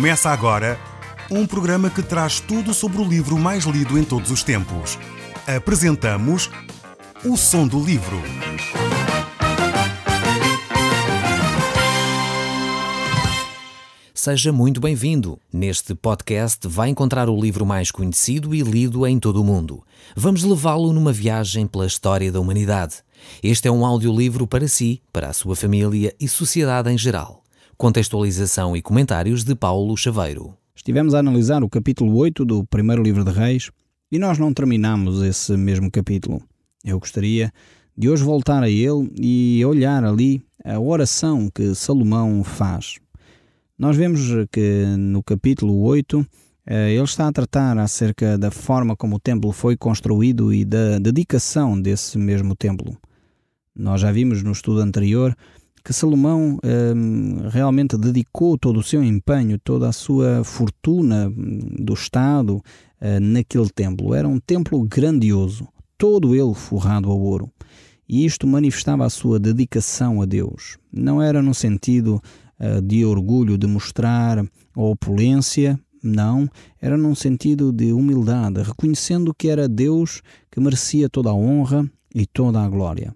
Começa agora um programa que traz tudo sobre o livro mais lido em todos os tempos. Apresentamos O Som do Livro. Seja muito bem-vindo. Neste podcast vai encontrar o livro mais conhecido e lido em todo o mundo. Vamos levá-lo numa viagem pela história da humanidade. Este é um audiolivro para si, para a sua família e sociedade em geral. Contextualização e comentários de Paulo Chaveiro. Estivemos a analisar o capítulo 8 do primeiro livro de Reis e nós não terminamos esse mesmo capítulo. Eu gostaria de hoje voltar a ele e olhar ali a oração que Salomão faz. Nós vemos que no capítulo 8 ele está a tratar acerca da forma como o templo foi construído e da dedicação desse mesmo templo. Nós já vimos no estudo anterior que Salomão realmente dedicou todo o seu empenho, toda a sua fortuna do Estado naquele templo. Era um templo grandioso, todo ele forrado a ouro. E isto manifestava a sua dedicação a Deus. Não era no sentido de orgulho, de mostrar a opulência, não. Era num sentido de humildade, reconhecendo que era Deus que merecia toda a honra e toda a glória.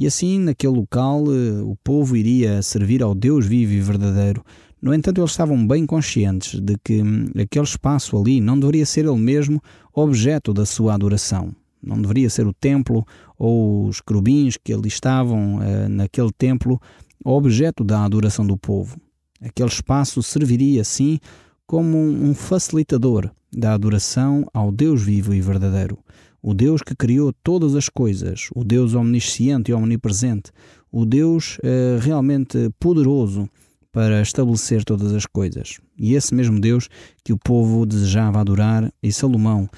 E assim, naquele local, o povo iria servir ao Deus vivo e verdadeiro. No entanto, eles estavam bem conscientes de que aquele espaço ali não deveria ser ele mesmo objeto da sua adoração. Não deveria ser o templo ou os querubins que ali estavam naquele templo objeto da adoração do povo. Aquele espaço serviria, sim, como um facilitador da adoração ao Deus vivo e verdadeiro. O Deus que criou todas as coisas, o Deus omnisciente e omnipresente, o Deus realmente poderoso para estabelecer todas as coisas. E esse mesmo Deus que o povo desejava adorar, e Salomão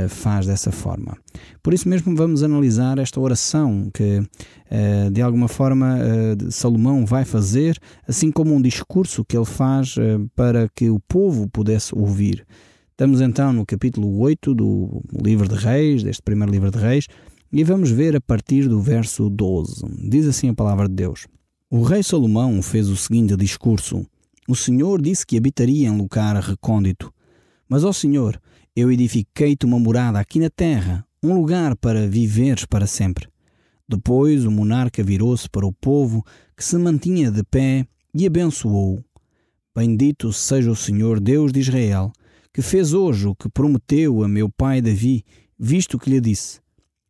faz dessa forma. Por isso mesmo vamos analisar esta oração que de alguma forma Salomão vai fazer, assim como um discurso que ele faz para que o povo pudesse ouvir. Estamos então no capítulo 8 do livro de Reis, deste primeiro livro de Reis, e vamos ver a partir do verso 12. Diz assim a palavra de Deus. O rei Salomão fez o seguinte discurso. O Senhor disse que habitaria em lugar recôndito. Mas, ó Senhor, eu edifiquei-te uma morada aqui na terra, um lugar para viveres para sempre. Depois o monarca virou-se para o povo que se mantinha de pé e abençoou. Bendito seja o Senhor Deus de Israel, que fez hoje o que prometeu a meu pai Davi, visto que lhe disse: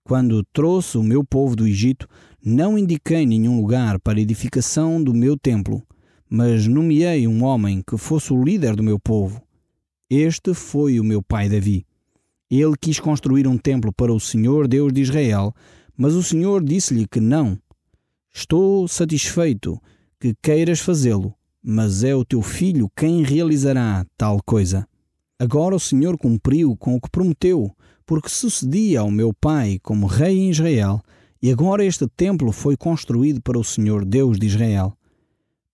quando trouxe o meu povo do Egito, não indiquei nenhum lugar para a edificação do meu templo, mas nomeei um homem que fosse o líder do meu povo. Este foi o meu pai Davi. Ele quis construir um templo para o Senhor Deus de Israel, mas o Senhor disse-lhe que não. Estou satisfeito que queiras fazê-lo, mas é o teu filho quem realizará tal coisa. Agora o Senhor cumpriu com o que prometeu, porque sucedia ao meu pai como rei em Israel, e agora este templo foi construído para o Senhor Deus de Israel.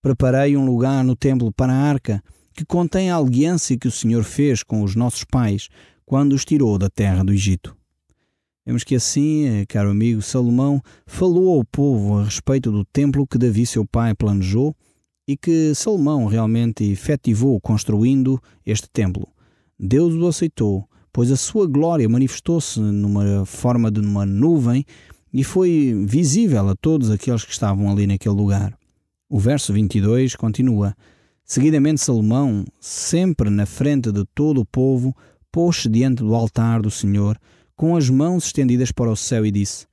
Preparei um lugar no templo para a arca, que contém a aliança que o Senhor fez com os nossos pais, quando os tirou da terra do Egito. Vemos que assim, caro amigo, Salomão falou ao povo a respeito do templo que Davi, seu pai, planejou, e que Salomão realmente efetivou construindo este templo. Deus o aceitou, pois a sua glória manifestou-se numa forma de uma nuvem e foi visível a todos aqueles que estavam ali naquele lugar. O verso 22 continua. Seguidamente Salomão, sempre na frente de todo o povo, pôs-se diante do altar do Senhor, com as mãos estendidas para o céu e disse: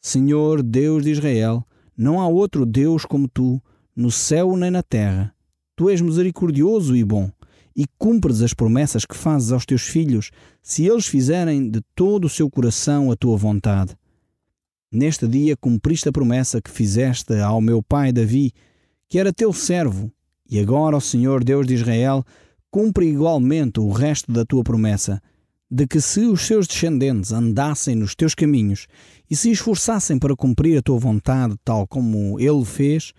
Senhor Deus de Israel, não há outro Deus como tu, no céu nem na terra. Tu és misericordioso e bom, e cumpres as promessas que fazes aos teus filhos, se eles fizerem de todo o seu coração a tua vontade. Neste dia cumpriste a promessa que fizeste ao meu pai Davi, que era teu servo, e agora, ó Senhor Deus de Israel, cumpre igualmente o resto da tua promessa, de que se os seus descendentes andassem nos teus caminhos e se esforçassem para cumprir a tua vontade, tal como ele fez,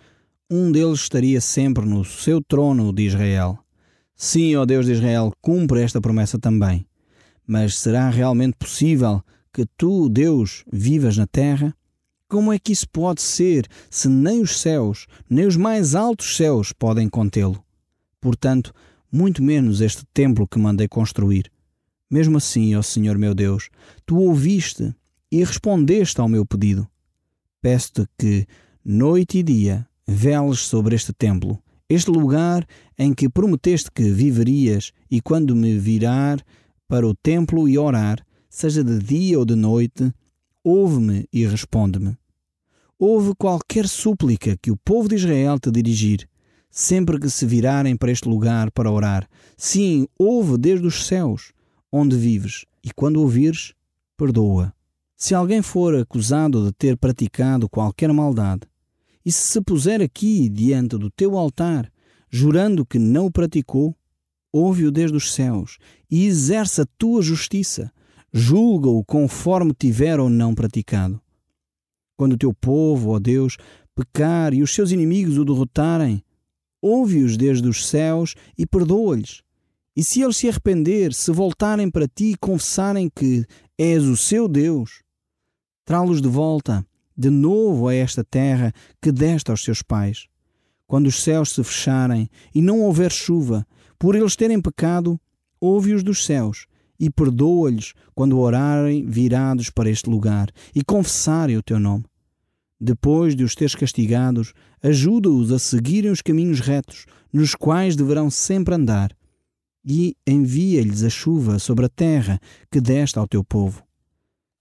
um deles estaria sempre no seu trono de Israel. Sim, ó Deus de Israel, cumpre esta promessa também. Mas será realmente possível que tu, Deus, vivas na terra? Como é que isso pode ser, se nem os céus, nem os mais altos céus podem contê-lo? Portanto, muito menos este templo que mandei construir. Mesmo assim, ó Senhor meu Deus, tu ouviste e respondeste ao meu pedido. Peço-te que, noite e dia, veles sobre este templo, este lugar em que prometeste que viverias, e quando me virar para o templo e orar, seja de dia ou de noite, ouve-me e responde-me. Ouve qualquer súplica que o povo de Israel te dirigir, sempre que se virarem para este lugar para orar. Sim, ouve desde os céus, onde vives, e quando ouvires, perdoa. Se alguém for acusado de ter praticado qualquer maldade, e se puser aqui diante do teu altar, jurando que não o praticou, ouve-o desde os céus e exerce a tua justiça. Julga-o conforme tiver ou não praticado. Quando o teu povo, ó Deus, pecar e os seus inimigos o derrotarem, ouve-os desde os céus e perdoa-lhes. E se eles se arrepender, se voltarem para ti e confessarem que és o seu Deus, trá-los de volta, de novo a esta terra que deste aos seus pais. Quando os céus se fecharem e não houver chuva, por eles terem pecado, ouve-os dos céus e perdoa-lhes quando orarem virados para este lugar e confessarem o teu nome. Depois de os teres castigados, ajuda-os a seguirem os caminhos retos, nos quais deverão sempre andar, e envia-lhes a chuva sobre a terra que deste ao teu povo.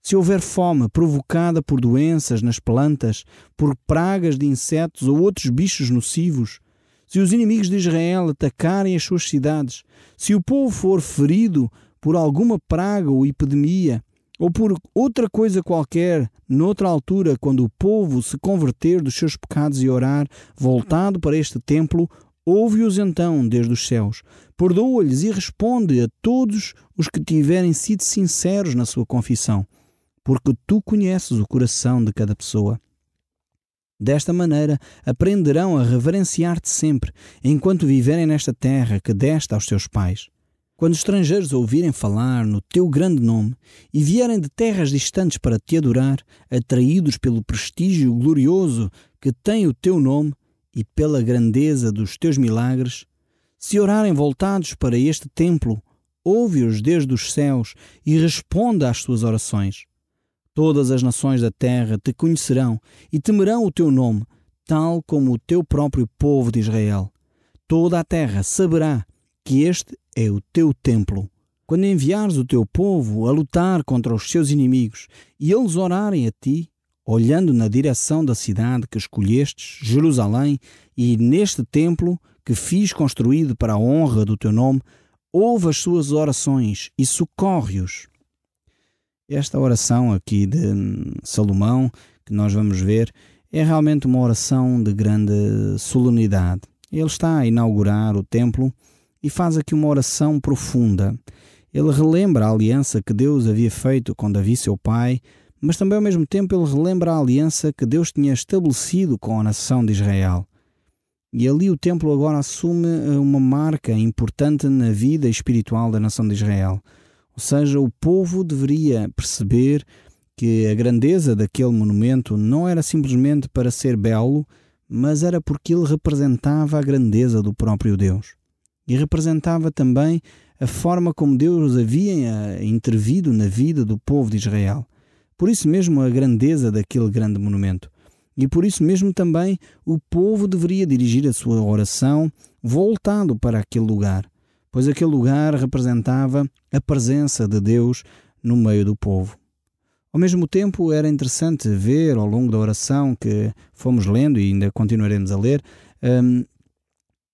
Se houver fome provocada por doenças nas plantas, por pragas de insetos ou outros bichos nocivos, se os inimigos de Israel atacarem as suas cidades, se o povo for ferido por alguma praga ou epidemia, ou por outra coisa qualquer, noutra altura, quando o povo se converter dos seus pecados e orar, voltado para este templo, ouve-os então desde os céus, perdoa-lhes e responde a todos os que tiverem sido sinceros na sua confissão, porque tu conheces o coração de cada pessoa. Desta maneira aprenderão a reverenciar-te sempre, enquanto viverem nesta terra que deste aos teus pais. Quando estrangeiros ouvirem falar no teu grande nome e vierem de terras distantes para te adorar, atraídos pelo prestígio glorioso que tem o teu nome e pela grandeza dos teus milagres, se orarem voltados para este templo, ouve-os desde os céus e responda às suas orações. Todas as nações da terra te conhecerão e temerão o teu nome, tal como o teu próprio povo de Israel. Toda a terra saberá que este é o teu templo. Quando enviares o teu povo a lutar contra os seus inimigos e eles orarem a ti, olhando na direção da cidade que escolhestes, Jerusalém, e neste templo que fiz construído para a honra do teu nome, ouve as suas orações e socorre-os. Esta oração aqui de Salomão, que nós vamos ver, é realmente uma oração de grande solenidade. Ele está a inaugurar o templo e faz aqui uma oração profunda. Ele relembra a aliança que Deus havia feito com Davi, seu pai, mas também ao mesmo tempo ele relembra a aliança que Deus tinha estabelecido com a nação de Israel. E ali o templo agora assume uma marca importante na vida espiritual da nação de Israel. Ou seja, o povo deveria perceber que a grandeza daquele monumento não era simplesmente para ser belo, mas era porque ele representava a grandeza do próprio Deus. E representava também a forma como Deus havia intervido na vida do povo de Israel. Por isso mesmo a grandeza daquele grande monumento. E por isso mesmo também o povo deveria dirigir a sua oração voltado para aquele lugar, pois aquele lugar representava a presença de Deus no meio do povo. Ao mesmo tempo era interessante ver ao longo da oração que fomos lendo e ainda continuaremos a ler,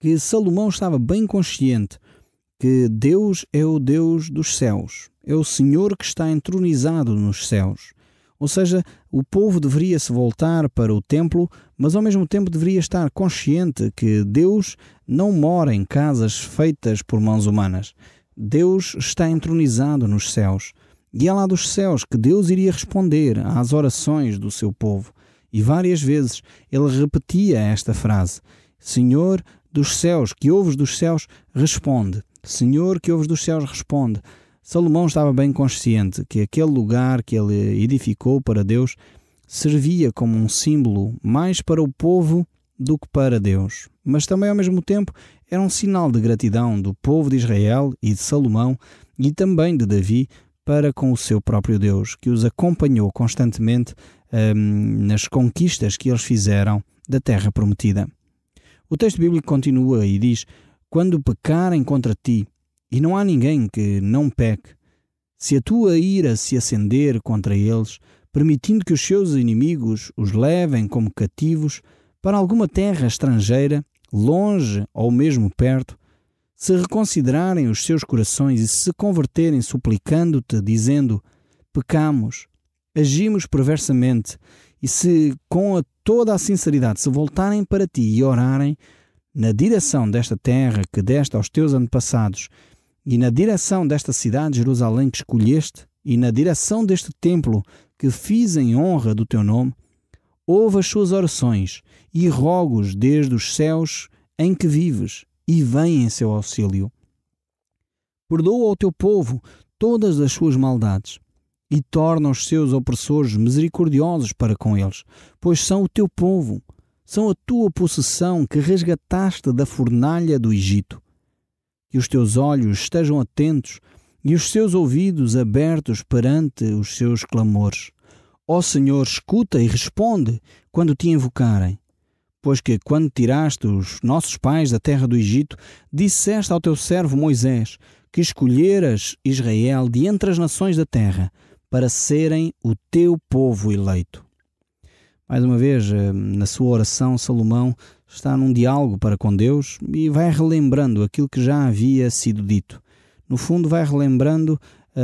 que Salomão estava bem consciente que Deus é o Deus dos céus, é o Senhor que está entronizado nos céus. Ou seja, o povo deveria se voltar para o templo, mas ao mesmo tempo deveria estar consciente que Deus não mora em casas feitas por mãos humanas. Deus está entronizado nos céus. E é lá dos céus que Deus iria responder às orações do seu povo. E várias vezes ele repetia esta frase: Senhor dos céus, que ouves dos céus, responde. Senhor, que ouves dos céus, responde. Salomão estava bem consciente que aquele lugar que ele edificou para Deus servia como um símbolo mais para o povo do que para Deus, mas também ao mesmo tempo era um sinal de gratidão do povo de Israel e de Salomão e também de Davi para com o seu próprio Deus, que os acompanhou constantemente nas conquistas que eles fizeram da terra prometida. O texto bíblico continua e diz: quando pecarem contra ti, e não há ninguém que não peque, se a tua ira se acender contra eles, permitindo que os seus inimigos os levem como cativos para alguma terra estrangeira, longe ou mesmo perto, se reconsiderarem os seus corações e se converterem suplicando-te, dizendo: pecamos, agimos perversamente, e se com toda a sinceridade se voltarem para ti e orarem na direção desta terra que deste aos teus antepassados, e na direção desta cidade de Jerusalém que escolheste, e na direção deste templo que fiz em honra do teu nome, ouve as suas orações e rogo-os desde os céus em que vives, e vem em seu auxílio. Perdoa ao teu povo todas as suas maldades, e torna os seus opressores misericordiosos para com eles, pois são o teu povo, são a tua possessão que resgataste da fornalha do Egito. Que os teus olhos estejam atentos e os seus ouvidos abertos perante os seus clamores. Ó Senhor, escuta e responde quando te invocarem. Pois que, quando tiraste os nossos pais da terra do Egito, disseste ao teu servo Moisés que escolheras Israel de entre as nações da terra para serem o teu povo eleito. Mais uma vez, na sua oração, Salomão está num diálogo para com Deus e vai relembrando aquilo que já havia sido dito. No fundo, vai relembrando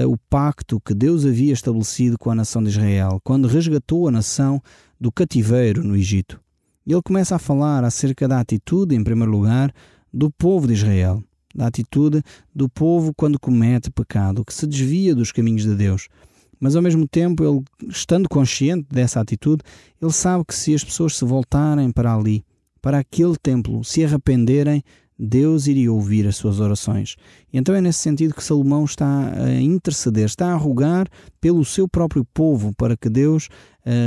o pacto que Deus havia estabelecido com a nação de Israel, quando resgatou a nação do cativeiro no Egito. Ele começa a falar acerca da atitude, em primeiro lugar, do povo de Israel, da atitude do povo quando comete pecado, que se desvia dos caminhos de Deus. Mas ao mesmo tempo, ele, estando consciente dessa atitude, ele sabe que se as pessoas se voltarem para ali, para aquele templo, se arrependerem, Deus iria ouvir as suas orações. E então é nesse sentido que Salomão está a interceder, está a rogar pelo seu próprio povo, para que Deus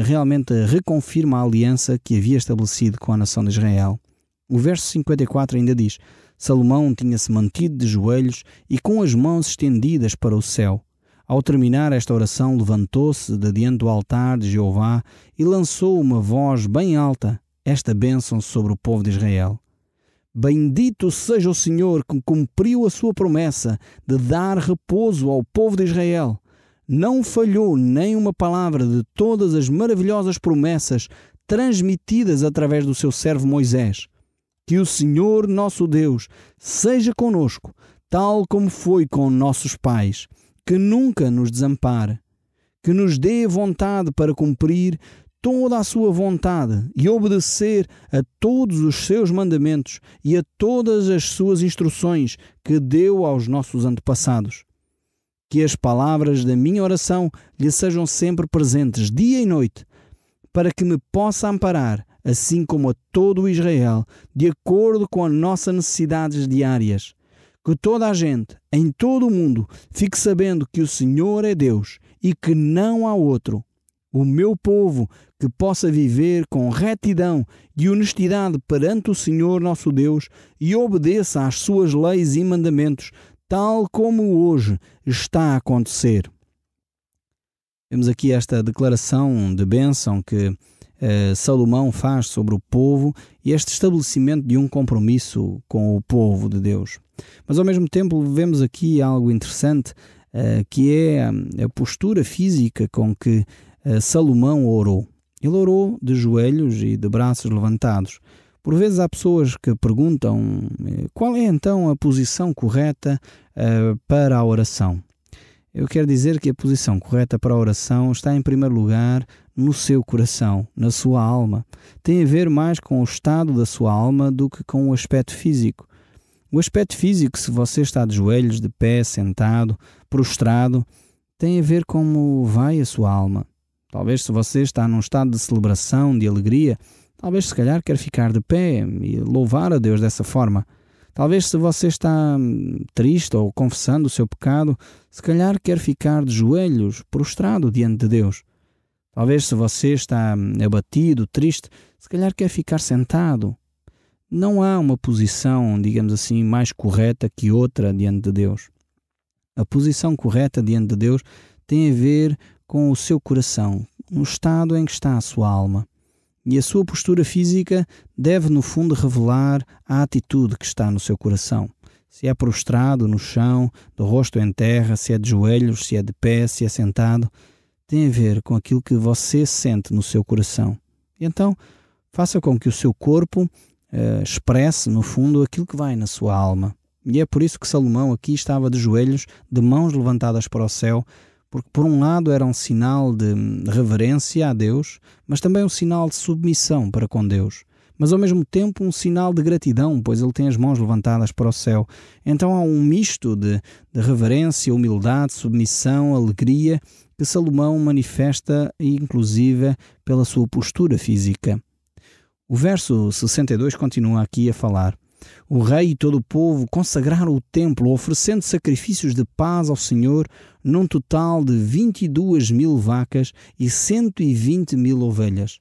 realmente reconfirme a aliança que havia estabelecido com a nação de Israel. O verso 54 ainda diz: Salomão tinha-se mantido de joelhos e com as mãos estendidas para o céu. Ao terminar esta oração, levantou-se de diante do altar de Jeová e lançou uma voz bem alta, esta bênção sobre o povo de Israel. Bendito seja o Senhor que cumpriu a sua promessa de dar repouso ao povo de Israel. Não falhou nem uma palavra de todas as maravilhosas promessas transmitidas através do seu servo Moisés. Que o Senhor nosso Deus seja conosco, tal como foi com nossos pais, que nunca nos desampare, que nos dê vontade para cumprir toda a sua vontade e obedecer a todos os seus mandamentos e a todas as suas instruções que deu aos nossos antepassados. Que as palavras da minha oração lhe sejam sempre presentes, dia e noite, para que me possa amparar, assim como a todo o Israel, de acordo com as nossas necessidades diárias. Que toda a gente, em todo o mundo, fique sabendo que o Senhor é Deus e que não há outro. O meu povo que possa viver com retidão e honestidade perante o Senhor nosso Deus e obedeça às suas leis e mandamentos, tal como hoje está a acontecer. Vemos aqui esta declaração de bênção que Salomão faz sobre o povo e este estabelecimento de um compromisso com o povo de Deus. Mas ao mesmo tempo vemos aqui algo interessante, que é a postura física com que Salomão orou. Ele orou de joelhos e de braços levantados. Por vezes há pessoas que perguntam qual é então a posição correta para a oração. Eu quero dizer que a posição correta para a oração está em primeiro lugar no seu coração, na sua alma. Tem a ver mais com o estado da sua alma do que com o aspecto físico. O aspecto físico, se você está de joelhos, de pé, sentado, prostrado, tem a ver com como vai a sua alma. Talvez se você está num estado de celebração, de alegria, talvez se calhar quer ficar de pé e louvar a Deus dessa forma. Talvez se você está triste ou confessando o seu pecado, se calhar quer ficar de joelhos, prostrado diante de Deus. Talvez se você está abatido, triste, se calhar quer ficar sentado. Não há uma posição, digamos assim, mais correta que outra diante de Deus. A posição correta diante de Deus tem a ver com o seu coração, no estado em que está a sua alma. E a sua postura física deve, no fundo, revelar a atitude que está no seu coração. Se é prostrado no chão, do rosto em terra, se é de joelhos, se é de pé, se é sentado, tem a ver com aquilo que você sente no seu coração. E então, faça com que o seu corpo expresse, no fundo, aquilo que vai na sua alma. E é por isso que Salomão aqui estava de joelhos, de mãos levantadas para o céu, porque por um lado era um sinal de reverência a Deus, mas também um sinal de submissão para com Deus. Mas ao mesmo tempo um sinal de gratidão, pois ele tem as mãos levantadas para o céu. Então há um misto de reverência, humildade, submissão, alegria, que Salomão manifesta, inclusive, pela sua postura física. O verso 62 continua aqui a falar: o rei e todo o povo consagraram o templo, oferecendo sacrifícios de paz ao Senhor, num total de 22.000 vacas e 120.000 ovelhas.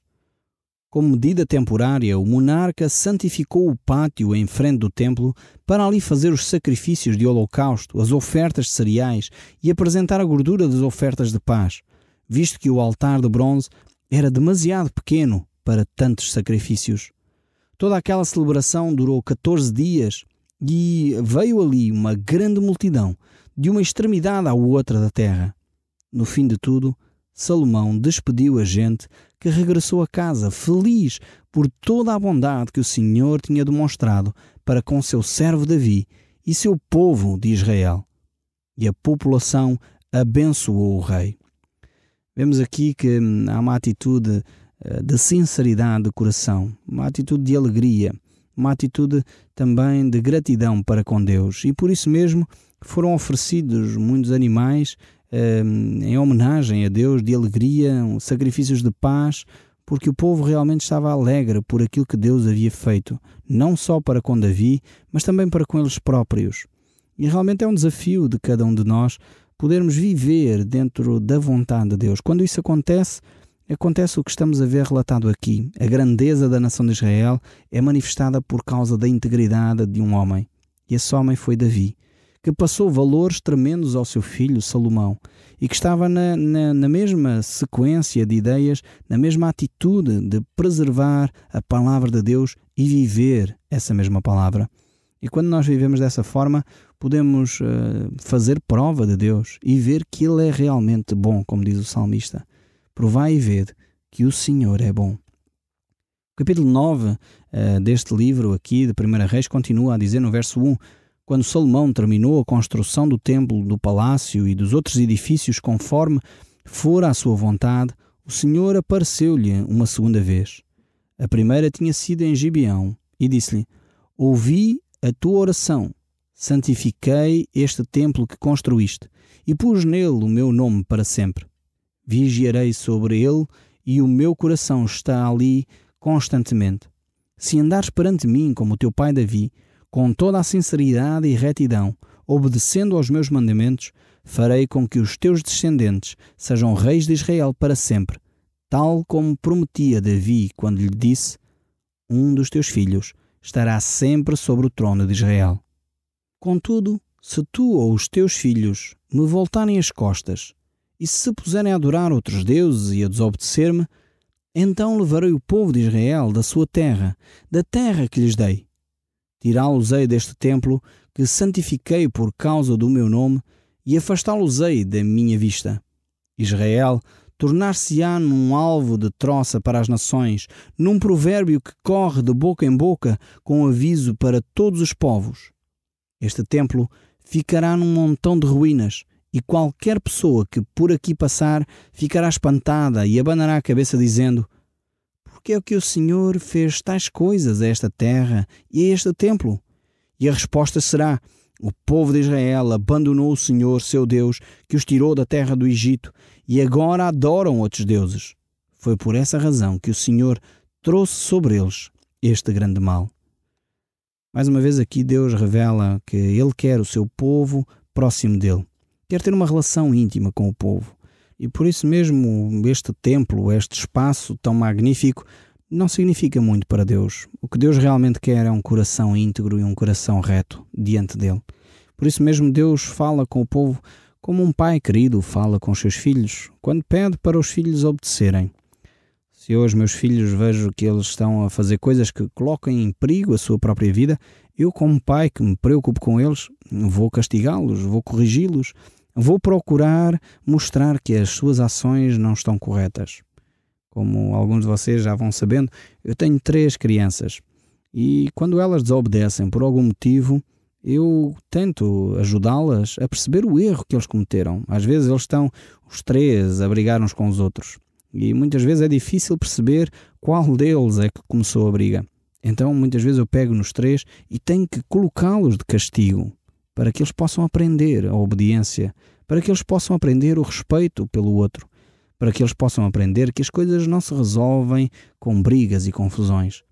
Como medida temporária, o monarca santificou o pátio em frente do templo para ali fazer os sacrifícios de holocausto, as ofertas de cereais e apresentar a gordura das ofertas de paz, visto que o altar de bronze era demasiado pequeno para tantos sacrifícios. Toda aquela celebração durou 14 dias e veio ali uma grande multidão, de uma extremidade à outra da terra. No fim de tudo, Salomão despediu a gente, que regressou a casa feliz por toda a bondade que o Senhor tinha demonstrado para com seu servo Davi e seu povo de Israel. E a população abençoou o rei. Vemos aqui que há uma atitude de sinceridade de coração, uma atitude de alegria, uma atitude também de gratidão para com Deus. E por isso mesmo foram oferecidos muitos animais em homenagem a Deus, de alegria, sacrifícios de paz, porque o povo realmente estava alegre por aquilo que Deus havia feito, não só para com Davi, mas também para com eles próprios. E realmente é um desafio de cada um de nós podermos viver dentro da vontade de Deus. Quando isso acontece o que estamos a ver relatado aqui. A grandeza da nação de Israel é manifestada por causa da integridade de um homem. E esse homem foi Davi, que passou valores tremendos ao seu filho Salomão e que estava na mesma sequência de ideias, na mesma atitude de preservar a palavra de Deus e viver essa mesma palavra. E quando nós vivemos dessa forma, podemos fazer prova de Deus e ver que Ele é realmente bom, como diz o salmista. Provai e vede que o Senhor é bom. O capítulo 9 deste livro aqui de 1 Reis continua a dizer no verso 1: quando Salomão terminou a construção do templo, do palácio e dos outros edifícios conforme fora a sua vontade, o Senhor apareceu-lhe uma segunda vez. A primeira tinha sido em Gibeão e disse-lhe: ouvi a tua oração, santifiquei este templo que construíste e pus nele o meu nome para sempre. Vigiarei sobre ele e o meu coração está ali constantemente. Se andares perante mim como o teu pai Davi, com toda a sinceridade e retidão, obedecendo aos meus mandamentos, farei com que os teus descendentes sejam reis de Israel para sempre, tal como prometia Davi quando lhe disse: um dos teus filhos estará sempre sobre o trono de Israel. Contudo, se tu ou os teus filhos me voltarem as costas, e se puserem a adorar outros deuses e a desobedecer-me, então levarei o povo de Israel da sua terra, da terra que lhes dei. Tirá-los-ei deste templo que santifiquei por causa do meu nome e afastá-los-ei da minha vista. Israel tornar-se-á num alvo de troça para as nações, num provérbio que corre de boca em boca com aviso para todos os povos. Este templo ficará num montão de ruínas, e qualquer pessoa que por aqui passar ficará espantada e abanará a cabeça dizendo: porque é que o Senhor fez tais coisas a esta terra e a este templo? E a resposta será: o povo de Israel abandonou o Senhor, seu Deus, que os tirou da terra do Egito, e agora adoram outros deuses. Foi por essa razão que o Senhor trouxe sobre eles este grande mal. Mais uma vez aqui Deus revela que Ele quer o seu povo próximo dele. Quer ter uma relação íntima com o povo. E por isso mesmo este templo, este espaço tão magnífico, não significa muito para Deus. O que Deus realmente quer é um coração íntegro e um coração reto diante dele. Por isso mesmo Deus fala com o povo como um pai querido fala com os seus filhos, quando pede para os filhos obedecerem. Se hoje meus filhos vejo que eles estão a fazer coisas que colocam em perigo a sua própria vida, eu como pai que me preocupo com eles, vou castigá-los, vou corrigi-los, vou procurar mostrar que as suas ações não estão corretas. Como alguns de vocês já vão sabendo, eu tenho 3 crianças e quando elas desobedecem por algum motivo, eu tento ajudá-las a perceber o erro que eles cometeram. Às vezes eles estão os 3 a brigar uns com os outros e muitas vezes é difícil perceber qual deles é que começou a briga. Então muitas vezes eu pego nos 3 e tenho que colocá-los de castigo para que eles possam aprender a obediência, para que eles possam aprender o respeito pelo outro, para que eles possam aprender que as coisas não se resolvem com brigas e confusões.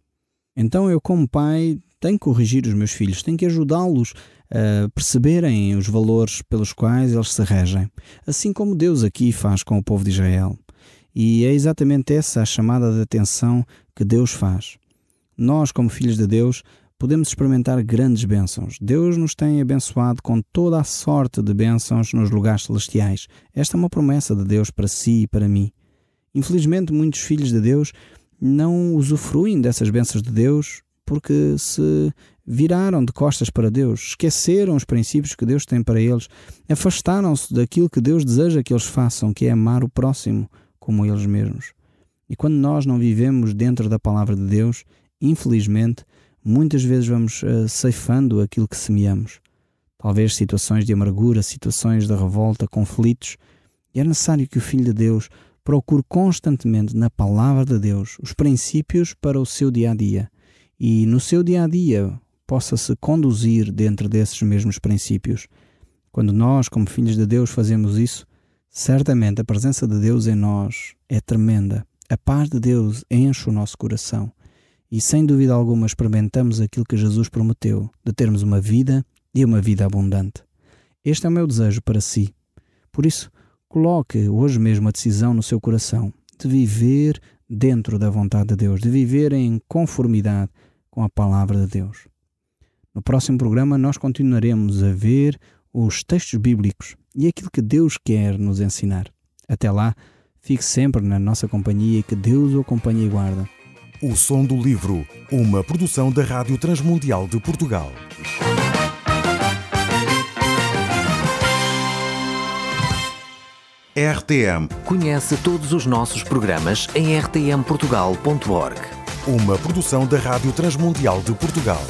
Então eu, como pai, tenho que corrigir os meus filhos, tenho que ajudá-los a perceberem os valores pelos quais eles se regem, assim como Deus aqui faz com o povo de Israel. E é exatamente essa a chamada de atenção que Deus faz. Nós, como filhos de Deus, podemos experimentar grandes bênçãos. Deus nos tem abençoado com toda a sorte de bênçãos nos lugares celestiais. Esta é uma promessa de Deus para si e para mim. Infelizmente, muitos filhos de Deus não usufruem dessas bênçãos de Deus porque se viraram de costas para Deus, esqueceram os princípios que Deus tem para eles, afastaram-se daquilo que Deus deseja que eles façam, que é amar o próximo como eles mesmos. E quando nós não vivemos dentro da palavra de Deus, infelizmente, muitas vezes vamos ceifando aquilo que semeamos. Talvez situações de amargura, situações de revolta, conflitos. E é necessário que o Filho de Deus procure constantemente na palavra de Deus os princípios para o seu dia-a-dia. E no seu dia-a-dia possa-se conduzir dentro desses mesmos princípios. Quando nós, como filhos de Deus, fazemos isso, certamente a presença de Deus em nós é tremenda. A paz de Deus enche o nosso coração. E sem dúvida alguma experimentamos aquilo que Jesus prometeu, de termos uma vida e uma vida abundante. Este é o meu desejo para si. Por isso, coloque hoje mesmo a decisão no seu coração de viver dentro da vontade de Deus, de viver em conformidade com a palavra de Deus. No próximo programa nós continuaremos a ver os textos bíblicos e aquilo que Deus quer nos ensinar. Até lá, fique sempre na nossa companhia e que Deus o acompanhe e guarde. O Som do Livro, uma produção da Rádio Transmundial de Portugal. RTM. Conhece todos os nossos programas em rtmportugal.org. Uma produção da Rádio Transmundial de Portugal.